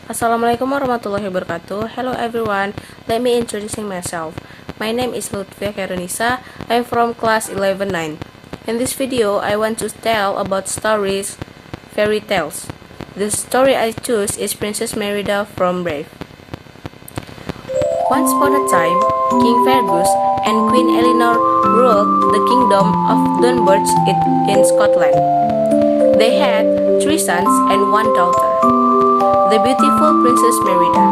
Assalamualaikum warahmatullahi wabarakatuh. Hello everyone, let me introducing myself. My name is Lutfia Kairunisa. I'm from class 11-9. In this video, I want to tell about stories, fairy tales. The story I choose is Princess Merida from Brave. Once upon a time, King Fergus and Queen Eleanor ruled the kingdom of Dunbarton in Scotland. They had 3 sons and 1 daughter, the beautiful Princess Merida.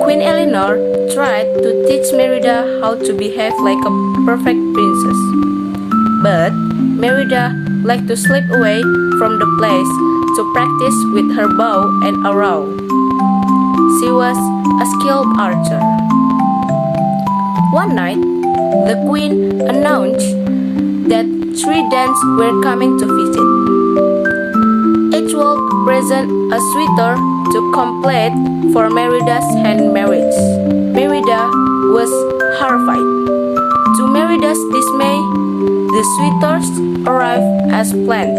Queen Eleanor tried to teach Merida how to behave like a perfect princess. But Merida liked to slip away from the place to practice with her bow and arrow. She was a skilled archer. One night, the queen announced that 3 dancers were coming to visit. Each would present a suitor to complete for Merida's hand marriage. Merida was horrified. To Merida's dismay, the suitors arrived as planned.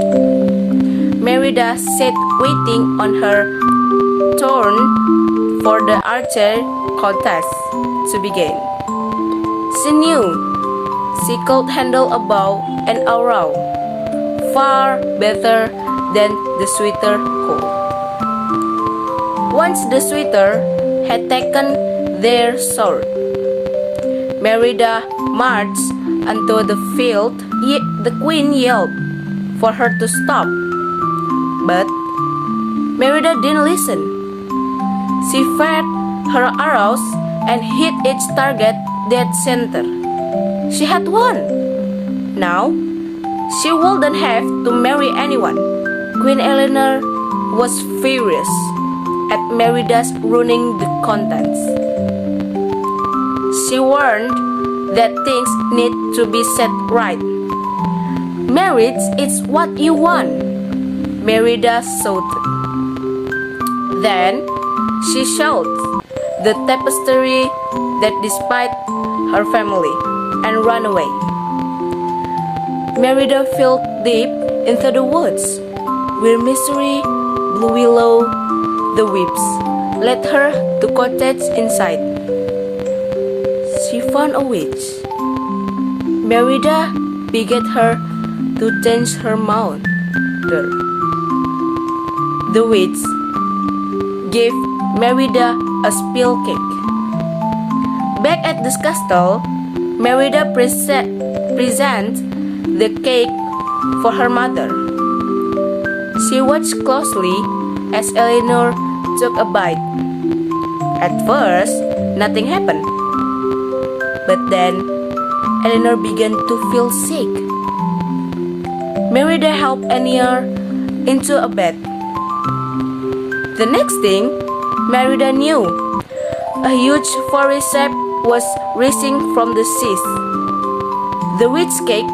Merida sat waiting on her turn for the archer contest to begin. She knew she could handle a bow and arrow far better than the suitor could. Once the suitor had taken their sword, Merida marched onto the field. The queen yelled for her to stop, but Merida didn't listen. She fired her arrows and hit each target dead center. She had won. Now, she wouldn't have to marry anyone. Queen Eleanor was furious at Merida's ruining the contents. She warned that things need to be set right. Marriage is what you want, Merida shouted. Then she showed the tapestry that despite her family and ran away. Merida fell deep into the woods, where misery blew below the whips, led her to cottage inside. She found a witch. Merida begged her to change her mother. The witch gave Merida a spill cake. Back at this castle, Merida presents the cake for her mother. She watched closely as Eleanor took a bite. At first, nothing happened. But then, Eleanor began to feel sick. Merida helped Eleanor into a bed. The next thing Merida knew, a huge furry shape was rising from the seas. The witch cake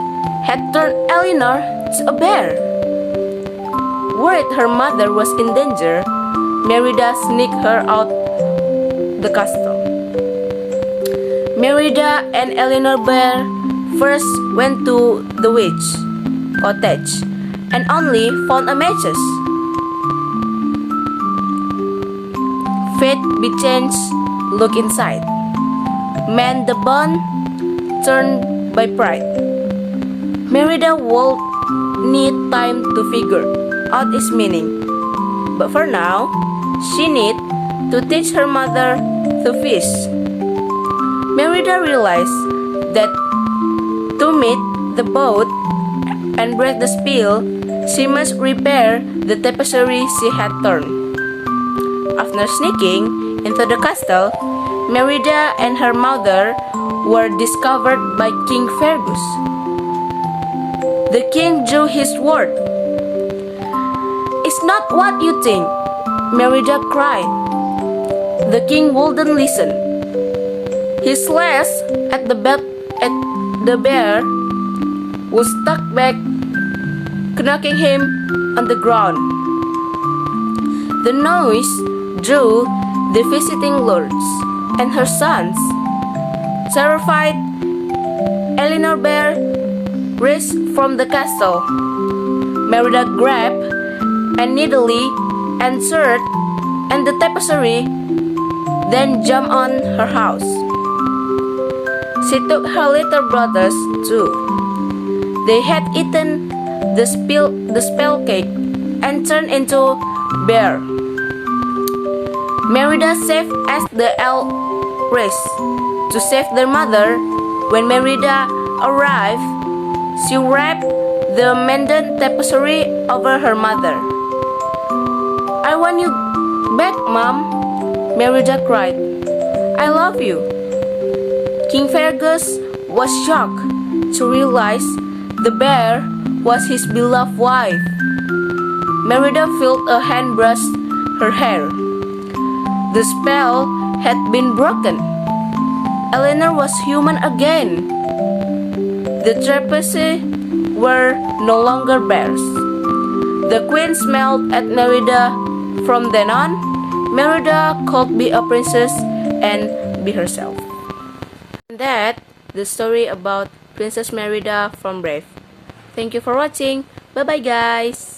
had turned Eleanor to a bear. Worried her mother was in danger, Merida sneaked her out the castle. Merida and Eleanor Bear first went to the witch cottage and only found a matches. Fate be changed, look inside. Man the bond, turned by pride. Merida would need time to figure out its meaning. But for now, she need to teach her mother to fish. Merida realized that to meet the boat and break the spill, she must repair the tapestry she had torn. After sneaking into the castle, Merida and her mother were discovered by King Fergus. The king drew his sword. "It's not what you think," Merida cried. The king wouldn't listen. He slashed at the bear, who stuck back, knocking him on the ground. The noise drew the visiting lords and her sons. Terrified, Eleanor Bear raced from the castle. Merida grabbed and neatly answered, and the tapestry then jumped on her house. She took her little brothers too. They had eaten the spell cake and turned into bear. Merida saved as the elf race to save their mother. When Merida arrived, she wrapped the mended tapestry over her mother. "I want you back, Mom," Merida cried. "I love you." King Fergus was shocked to realize the bear was his beloved wife. Merida felt a hand brush her hair. The spell had been broken. Eleanor was human again. The Trapeze were no longer bears. The queen smiled at Merida. From then on, Merida could be a princess and be herself. That the story about Princess Merida from Brave. Thank you for watching. Bye bye guys.